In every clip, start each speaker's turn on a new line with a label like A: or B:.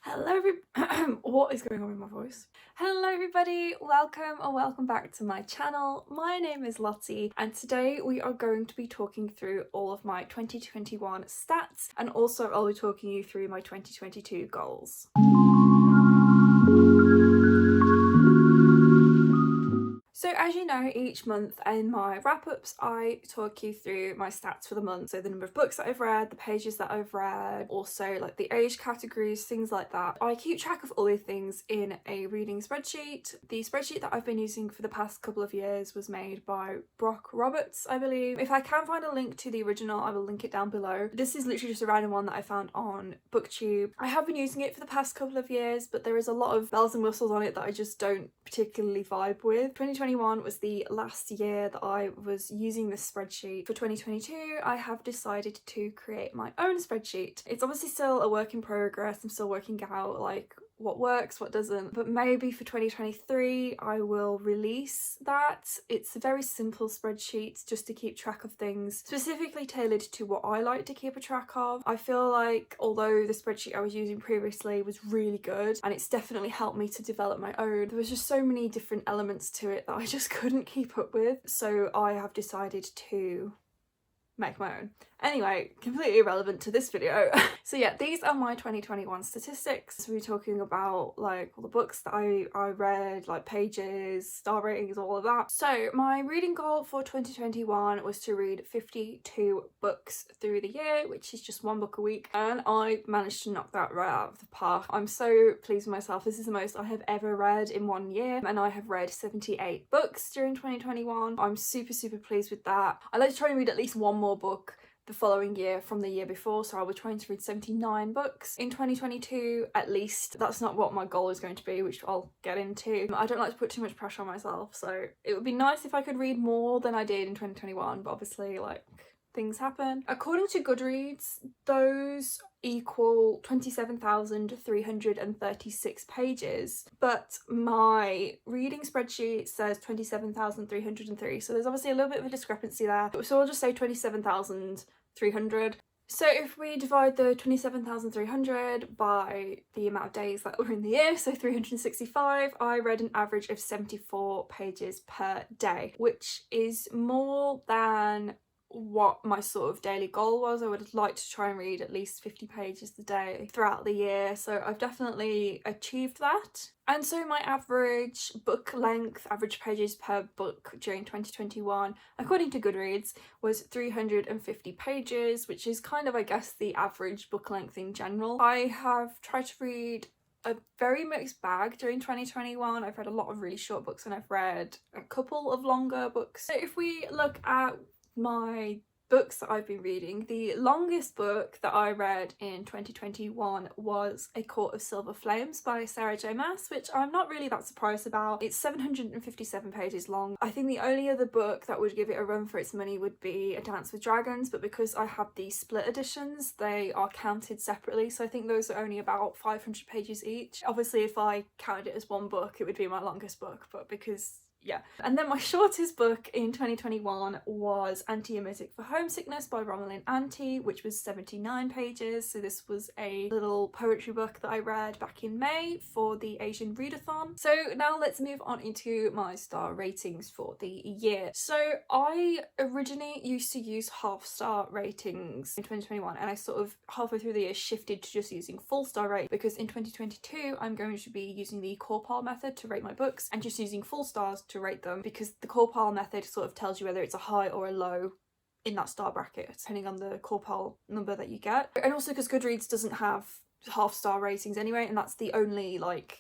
A: Hello, what is going on with my voice? Hello, everybody. Welcome back to my channel. My name is Lottie, and today we are going to be talking through all of my 2021 stats, and also I'll be talking you through my 2022 goals. So as you know, each month in my wrap-ups, I talk you through my stats for the month. So the number of books that I've read, the pages that I've read, also like the age categories, things like that. I keep track of all these things in a reading spreadsheet. The spreadsheet that I've been using for the past couple of years was made by Brock Roberts, I believe. If I can find a link to the original, I will link it down below. This is literally just a random one that I found on BookTube. I have been using it for the past couple of years, but there is a lot of bells and whistles on it that I just don't particularly vibe with. 2021 was the last year that I was using this spreadsheet. For 2022, I have decided to create my own spreadsheet. It's obviously still a work in progress. I'm still working out like what works, what doesn't, but maybe for 2023 I will release that. It's a very simple spreadsheet just to keep track of things, specifically tailored to what I like to keep a track of. I feel like although the spreadsheet I was using previously was really good and it's definitely helped me to develop my own, there was just so many different elements to it that I just couldn't keep up with, so I have decided to make my own. Anyway, completely irrelevant to this video. So yeah, these are my 2021 statistics. So we're talking about like all the books that I read, like pages, star ratings, all of that. So my reading goal for 2021 was to read 52 books through the year, which is just one book a week, and I managed to knock that right out of the park. I'm so pleased with myself. This is the most I have ever read in one year, and I have read 78 books during 2021. I'm super pleased with that. I like to try and read at least one more book the following year from the year before, so I was trying to read 79 books in 2022 at least. That's not what my goal is going to be, which I'll get into. I don't like to put too much pressure on myself, so it would be nice if I could read more than I did in 2021, but obviously like things happen. According to Goodreads, those equal 27,336 pages, but my reading spreadsheet says 27,303, so there's obviously a little bit of a discrepancy there, so I'll just say 27,300. So if we divide the 27,300 by the amount of days that were in the year, so 365, I read an average of 74 pages per day, which is more than what my sort of daily goal was. I would like to try and read at least 50 pages a day throughout the year, so I've definitely achieved that. And so my average book length, average pages per book during 2021, according to Goodreads, was 350 pages, which is kind of, I guess, the average book length in general. I have tried to read a very mixed bag during 2021. I've read a lot of really short books and I've read a couple of longer books. So if we look at my books that I've been reading, the longest book that I read in 2021 was A Court of Silver Flames by Sarah J Maas, which I'm not really that surprised about. It's 757 pages long. I think the only other book that would give it a run for its money would be A Dance with Dragons, but because I have the split editions, they are counted separately, so I think those are only about 500 pages each. Obviously if I counted it as one book it would be my longest book, but because yeah. And then my shortest book in 2021 was Anti-Emetic for Homesickness by Romelin Anti, which was 79 pages. So this was a little poetry book that I read back in May for the Asian Readathon. So now let's move on into my star ratings for the year. So I originally used to use half-star ratings in 2021, and I sort of halfway through the year shifted to just using full-star rate, because in 2022 I'm going to be using the Corpal method to rate my books and just using full stars to rate them, because the Corpal method sort of tells you whether it's a high or a low in that star bracket depending on the Corpal number that you get. And also because Goodreads doesn't have half-star ratings anyway, and that's the only like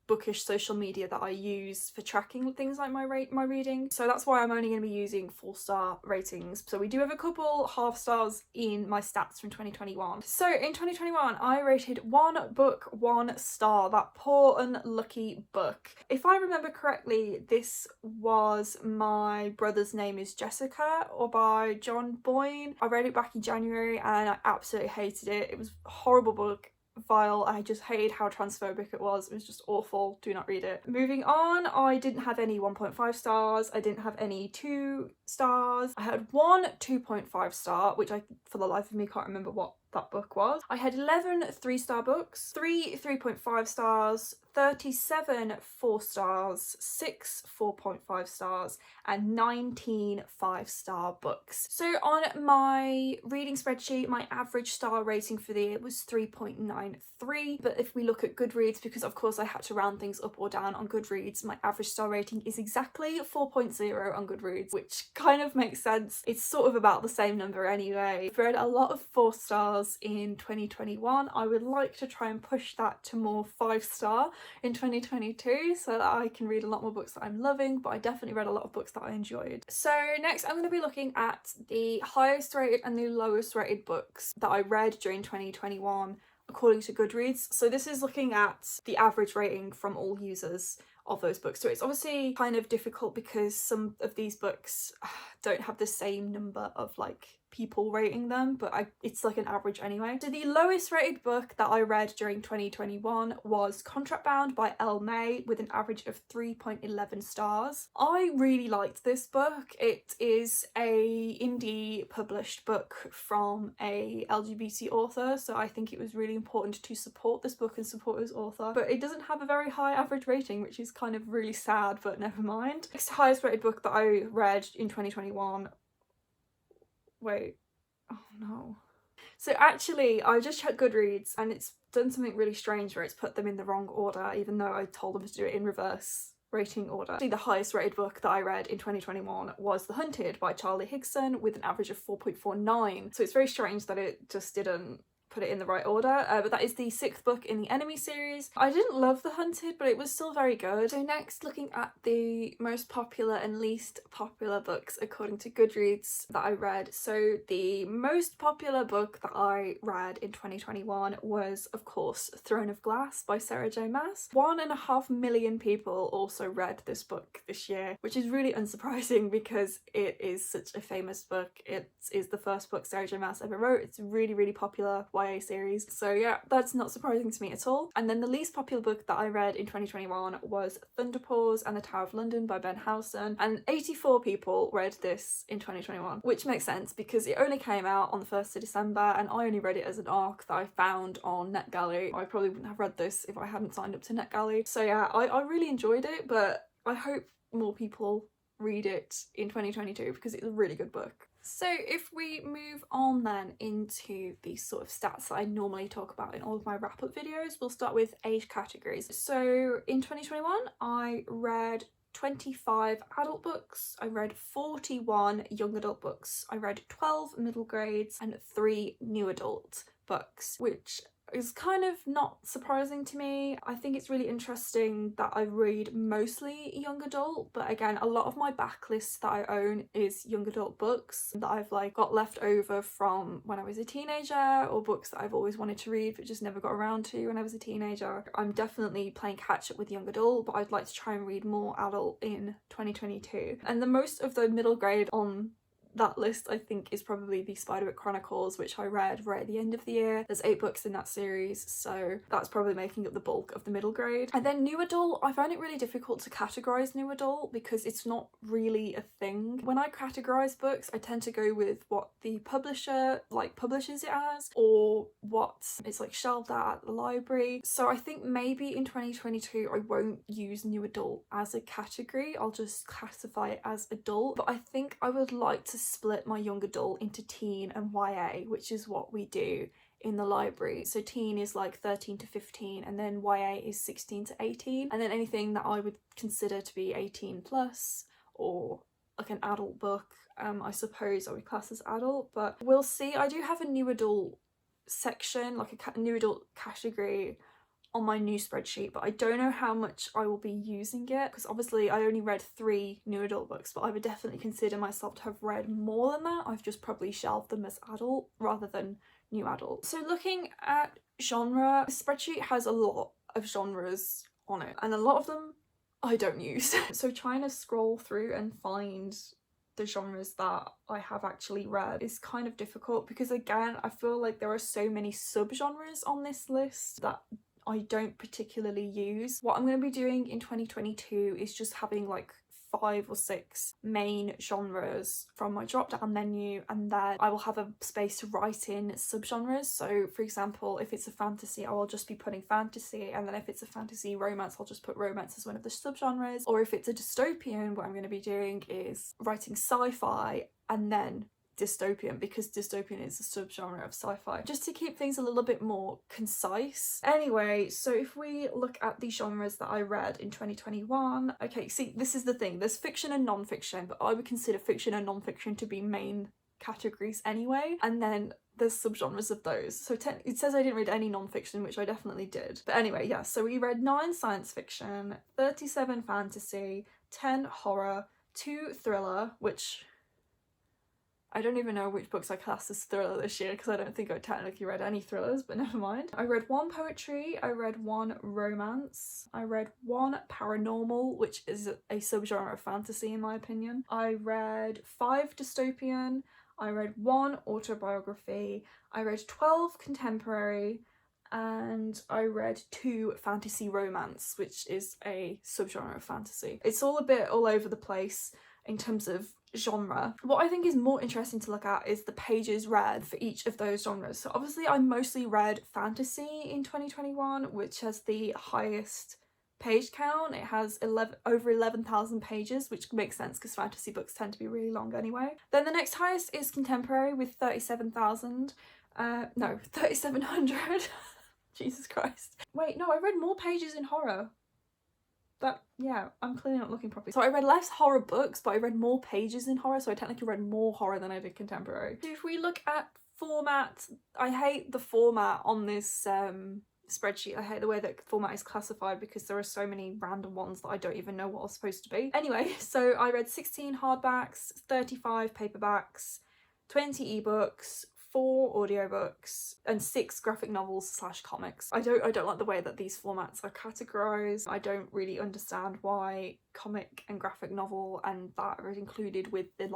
A: bookish social media that I use for tracking things like my reading, so that's why I'm only going to be using full star ratings. So we do have a couple half stars in my stats from 2021. So in 2021 I rated one book 1 star, that poor unlucky book. If I remember correctly, this was My Brother's Name is Jessica, or by John Boyne. I read it back in January and I absolutely hated it. It was a horrible book. Vile. I just hated how transphobic it was. It was just awful. Do not read it. Moving on, I didn't have any 1.5 stars. I didn't have any 2 stars. I had one 2.5 star, which I, for the life of me, can't remember what that book was. I had 11 3-star books, 3 3.5 stars, 37 4 stars, 6 4.5 stars, and 19 5-star books. So on my reading spreadsheet, my average star rating for the year was 3.93. But if we look at Goodreads, because of course I had to round things up or down on Goodreads, my average star rating is exactly 4.0 on Goodreads, which kind of makes sense. It's sort of about the same number anyway. I've read a lot of 4 stars in 2021. I would like to try and push that to more 5-star in 2022 so that I can read a lot more books that I'm loving, but I definitely read a lot of books that I enjoyed. So next I'm going to be looking at the highest rated and the lowest rated books that I read during 2021 according to Goodreads. So this is looking at the average rating from all users of those books. So it's obviously kind of difficult because some of these books don't have the same number of like people rating them, but it's like an average anyway. So the lowest rated book that I read during 2021 was Contract Bound by Elle May with an average of 3.11 stars. I really liked this book. It is a indie published book from a LGBT author, so I think it was really important to support this book and support his author, but it doesn't have a very high average rating, which is kind of really sad, but never mind. Next highest rated book that I read in 2021, wait, oh no. So actually, I just checked Goodreads and it's done something really strange where it's put them in the wrong order, even though I told them to do it in reverse rating order. Actually, the highest rated book that I read in 2021 was The Hunted by Charlie Higson with an average of 4.49. So it's very strange that it just didn't put it in the right order, but that is the 6th book in the Enemy series. I didn't love The Hunted, but it was still very good. So next, looking at the most popular and least popular books according to Goodreads that I read. So the most popular book that I read in 2021 was, of course, Throne of Glass by Sarah J Maas. 1.5 million people also read this book this year, which is really unsurprising because it is such a famous book. It is the first book Sarah J Maas ever wrote. It's really, really popular YA series. So yeah, that's not surprising to me at all. And then the least popular book that I read in 2021 was Thunderpaws and the Tower of London by Ben Howson, and 84 people read this in 2021, which makes sense because it only came out on the 1st of December and I only read it as an ARC that I found on NetGalley. I probably wouldn't have read this if I hadn't signed up to NetGalley. So yeah, I really enjoyed it, but I hope more people read it in 2022 because it's a really good book. So if we move on then into the sort of stats that I normally talk about in all of my wrap-up videos, we'll start with age categories. So in 2021, I read 25 adult books, I read 41 young adult books, I read 12 middle grades and 3 new adult books, which is kind of not surprising to me. I think it's really interesting that I read mostly young adult, but again, a lot of my backlist that I own is young adult books that I've like got left over from when I was a teenager, or books that I've always wanted to read but just never got around to when I was a teenager. I'm definitely playing catch up with young adult, but I'd like to try and read more adult in 2022. And the most of the middle grade on that list I think is probably the Spiderwick Chronicles, which I read right at the end of the year. There's 8 books in that series, so that's probably making up the bulk of the middle grade. And then new adult, I found it really difficult to categorise new adult because it's not really a thing. When I categorise books, I tend to go with what the publisher like publishes it as, or what it's like shelved at the library. So I think maybe in 2022 I won't use new adult as a category, I'll just classify it as adult. But I think I would like to split my young adult into teen and YA, which is what we do in the library. So teen is like 13 to 15 and then YA is 16 to 18, and then anything that I would consider to be 18 plus or like an adult book, I suppose I would class as adult, but we'll see. I do have a new adult section, like a new adult category on my new spreadsheet, but I don't know how much I will be using it because obviously I only read 3 new adult books, but I would definitely consider myself to have read more than that. I've just probably shelved them as adult rather than new adult. So looking at genre, the spreadsheet has a lot of genres on it and a lot of them I don't use. So trying to scroll through and find the genres that I have actually read is kind of difficult because again, I feel like there are so many subgenres on this list that I don't particularly use. What I'm going to be doing in 2022 is just having like 5 or 6 main genres from my drop down menu, and then I will have a space to write in subgenres. So for example, if it's a fantasy, I will just be putting fantasy, and then if it's a fantasy romance, I'll just put romance as one of the subgenres. Or if it's a dystopian, what I'm going to be doing is writing sci-fi and then dystopian, because dystopian is a subgenre of sci-fi, just to keep things a little bit more concise. Anyway, so if we look at the genres that I read in 2021, okay, see, this is the thing, there's fiction and non-fiction, but I would consider fiction and non-fiction to be main categories anyway, and then there's subgenres of those. So it says I didn't read any non-fiction, which I definitely did. But anyway, yeah, so we read 9 science fiction, 37 fantasy, 10 horror, 2 thriller, which I don't even know which books I classed as thriller this year, because I don't think I technically read any thrillers, but never mind. I read 1 poetry, I read 1 romance, I read 1 paranormal, which is a subgenre of fantasy in my opinion. I read 5 dystopian, I read 1 autobiography, I read 12 contemporary, and I read 2 fantasy romance, which is a subgenre of fantasy. It's all a bit all over the place in terms of genre. What I think is more interesting to look at is the pages read for each of those genres. So obviously I mostly read fantasy in 2021, which has the highest page count. It has over 11,000 pages, which makes sense because fantasy books tend to be really long anyway. Then the next highest is contemporary with 37,000. No, 3,700. Jesus Christ. Wait, no, I read more pages in horror. Yeah, I'm clearly not looking properly. So I read less horror books, but I read more pages in horror, so I technically read more horror than I did contemporary. So if we look at format, I hate the format on this spreadsheet. I hate the way that format is classified because there are so many random ones that I don't even know what are supposed to be. Anyway, so I read 16 hardbacks, 35 paperbacks, 20 ebooks, 4 audiobooks, and 6 graphic novels / comics. I don't like the way that these formats are categorized. I don't really understand why comic and graphic novel and that are included with the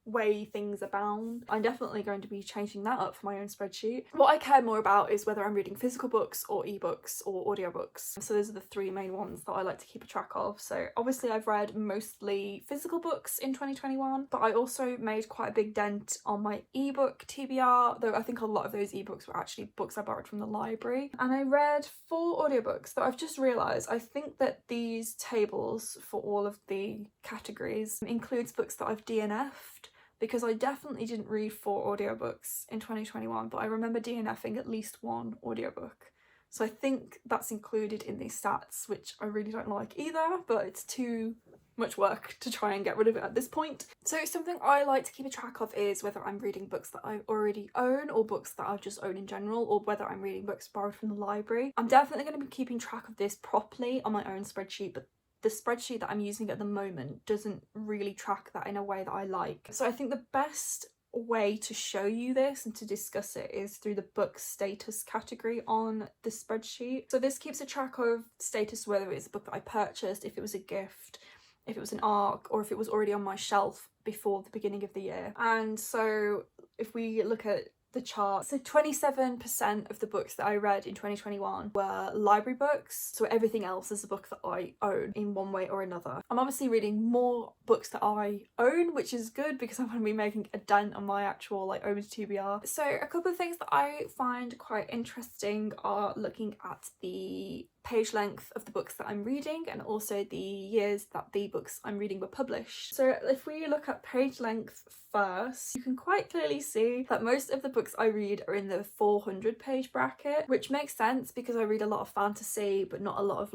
A: way things are bound. I'm definitely going to be changing that up for my own spreadsheet. What I care more about is whether I'm reading physical books or ebooks or audiobooks. So those are the 3 main ones that I like to keep a track of. So obviously I've read mostly physical books in 2021, but I also made quite a big dent on my ebook TBR, though I think a lot of those ebooks were actually books I borrowed from the library. And I read 4 audiobooks, though I've just realised I think that these tables for all of the categories includes books that I've DNF'd, because I definitely didn't read 4 audiobooks in 2021, but I remember DNFing at least 1 audiobook. So I think that's included in these stats, which I really don't like either, but it's too much work to try and get rid of it at this point. So something I like to keep a track of is whether I'm reading books that I already own or books that I just own in general, or whether I'm reading books borrowed from the library. I'm definitely going to be keeping track of this properly on my own spreadsheet, but the spreadsheet that I'm using at the moment doesn't really track that in a way that I like. So I think the best way to show you this and to discuss it is through the book status category on the spreadsheet. So this keeps a track of status, whether it's a book that I purchased, if it was a gift, if it was an ARC, or if it was already on my shelf before the beginning of the year. And so if we look at the chart, so 27% of the books that I read in 2021 were library books, so everything else is a book that I own in one way or another. I'm obviously reading more books that I own, which is good because I'm going to be making a dent on my actual own TBR. So a couple of things that I find quite interesting are looking at the page length of the books that I'm reading and also the years that the books I'm reading were published. So if we look at page length first, you can quite clearly see that most of the books I read are in the 400 page bracket, which makes sense because I read a lot of fantasy but not a lot of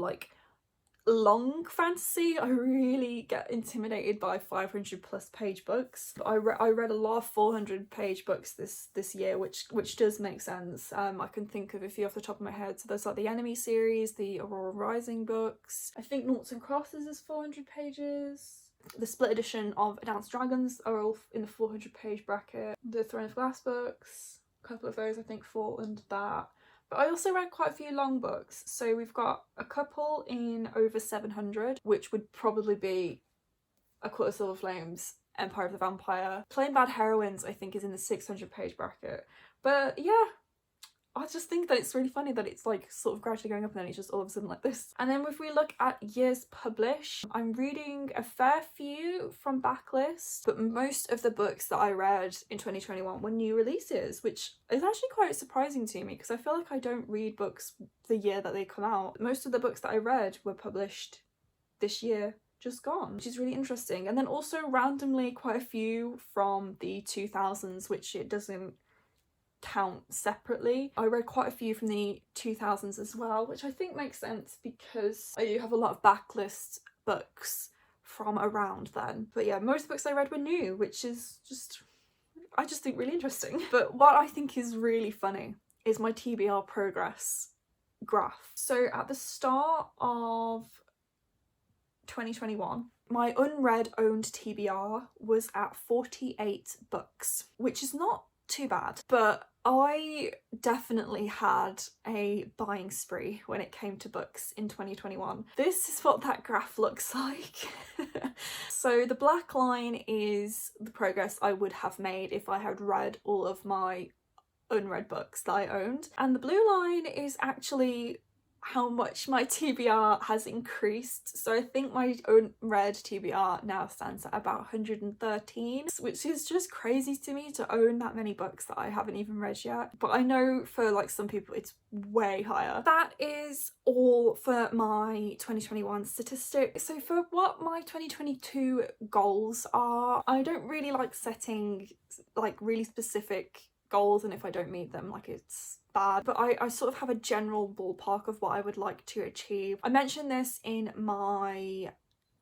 A: long fantasy. I really get intimidated by 500 plus page books. I read a lot of 400 page books this year, which does make sense. I can think of a few off the top of my head. So there's the Enemy series, the Aurora Rising books. I think Noughts and Crosses is 400 pages. The split edition of A Dance with Dragons are all in the 400 page bracket. The Throne of Glass books, a couple of those I think fall under that. But I also read quite a few long books, so we've got a couple in over 700, which would probably be A Court of Silver Flames, Empire of the Vampire. Plain Bad Heroines I think is in the 600 page bracket. But yeah, I just think that it's really funny that it's like sort of gradually going up and then it's just all of a sudden like this. And then if we look at years published, I'm reading a fair few from Backlist, but most of the books that I read in 2021 were new releases, which is actually quite surprising to me because I feel like I don't read books the year that they come out. Most of the books that I read were published this year just gone, which is really interesting. And then also randomly quite a few from the 2000s, which it doesn't count separately. I read quite a few from the 2000s as well, which I think makes sense because I do have a lot of Backlist books from around then. But yeah, most books I read were new, which is just, I just think really interesting. But what I think is really funny is my TBR progress graph. So at the start of 2021, my unread owned TBR was at 48 books, which is not too bad, but I definitely had a buying spree when it came to books in 2021. This is what that graph looks like. So the black line is the progress I would have made if I had read all of my unread books that I owned, and the blue line is actually how much my TBR has increased. So I think my unread TBR now stands at about 113, which is just crazy to me to own that many books that I haven't even read yet. But I know for like some people it's way higher. That is all for my 2021 statistics. So for what my 2022 goals are, I don't really like setting like really specific goals, and if I don't meet them, like it's bad, but I sort of have a general ballpark of what I would like to achieve. I mentioned this in my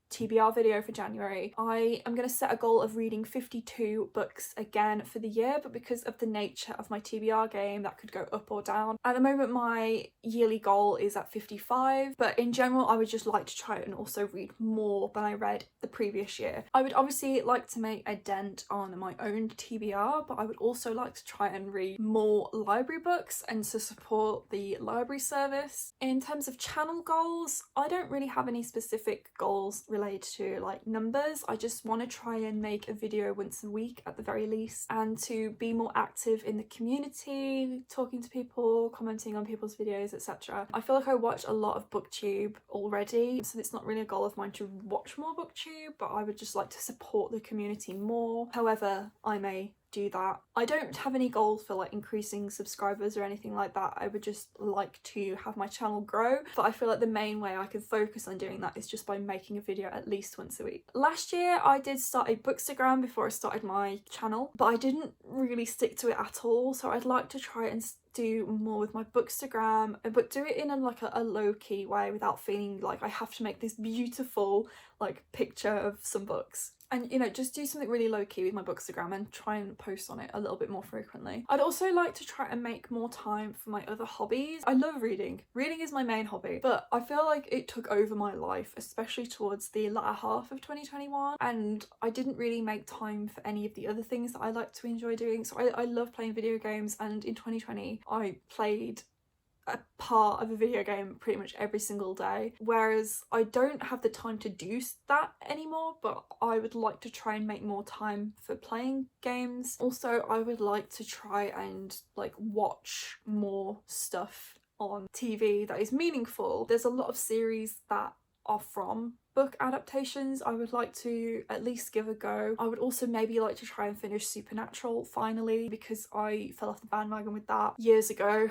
A: TBR video for January. I am going to set a goal of reading 52 books again for the year, but because of the nature of my TBR game, that could go up or down. At the moment, my yearly goal is at 55, but in general, I would just like to try and also read more than I read the previous year. I would obviously like to make a dent on my own TBR, but I would also like to try and read more library books and to support the library service. In terms of channel goals, I don't really have any specific goals related to like numbers. I just want to try and make a video once a week at the very least, and to be more active in the community, talking to people, commenting on people's videos, etc. I feel like I watch a lot of booktube already, so it's not really a goal of mine to watch more booktube, but I would just like to support the community more, however I may do that. I don't have any goals for like increasing subscribers or anything like that. I would just like to have my channel grow, but I feel like the main way I can focus on doing that is just by making a video at least once a week. Last year I did start a Bookstagram before I started my channel, but I didn't really stick to it at all, so I'd like to try and do more with my Bookstagram, but do it in a low-key way without feeling like I have to make this beautiful like picture of some books. And you know, just do something really low-key with my Bookstagram and try and post on it a little bit more frequently. I'd also like to try and make more time for my other hobbies. I love reading. Reading is my main hobby, but I feel like it took over my life, especially towards the latter half of 2021, and I didn't really make time for any of the other things that I like to enjoy doing. So I love playing video games, and in 2020 I played a part of a video game pretty much every single day, whereas I don't have the time to do that anymore, but I would like to try and make more time for playing games. Also, I would like to try and like watch more stuff on TV that is meaningful. There's a lot of series that are from book adaptations I would like to at least give a go. I would also maybe like to try and finish Supernatural finally, because I fell off the bandwagon with that years ago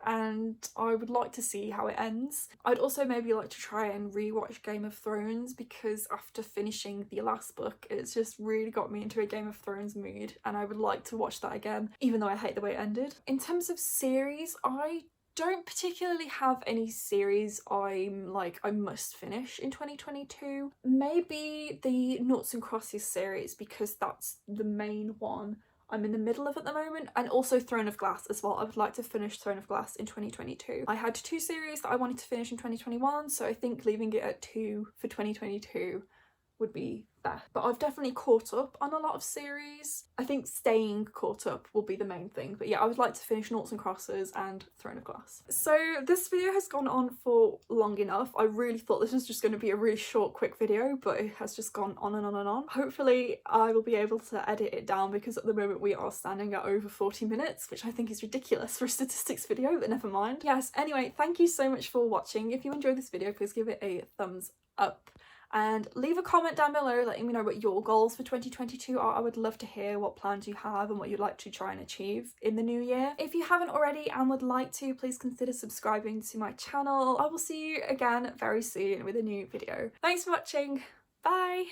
A: and I would like to see how it ends. I'd also maybe like to try and rewatch Game of Thrones, because after finishing the last book it's just really got me into a Game of Thrones mood and I would like to watch that again, even though I hate the way it ended. In terms of series, I don't particularly have any series I'm like I must finish in 2022. Maybe the Noughts and Crosses series, because that's the main one I'm in the middle of at the moment, and also Throne of Glass as well. I would like to finish Throne of Glass in 2022. I had 2 series that I wanted to finish in 2021, so I think leaving it at 2 for 2022 would be best. But I've definitely caught up on a lot of series. I think staying caught up will be the main thing. But yeah, I would like to finish Noughts and Crosses and Throne of Glass. So this video has gone on for long enough. I really thought this was just going to be a really short, quick video, but it has just gone on and on and on. Hopefully I will be able to edit it down, because at the moment we are standing at over 40 minutes, which I think is ridiculous for a statistics video, but never mind. Yes, anyway, thank you so much for watching. If you enjoyed this video, please give it a thumbs up. And leave a comment down below letting me know what your goals for 2022 are. I would love to hear what plans you have and what you'd like to try and achieve in the new year. If you haven't already and would like to, please consider subscribing to my channel. I will see you again very soon with a new video. Thanks for watching. Bye!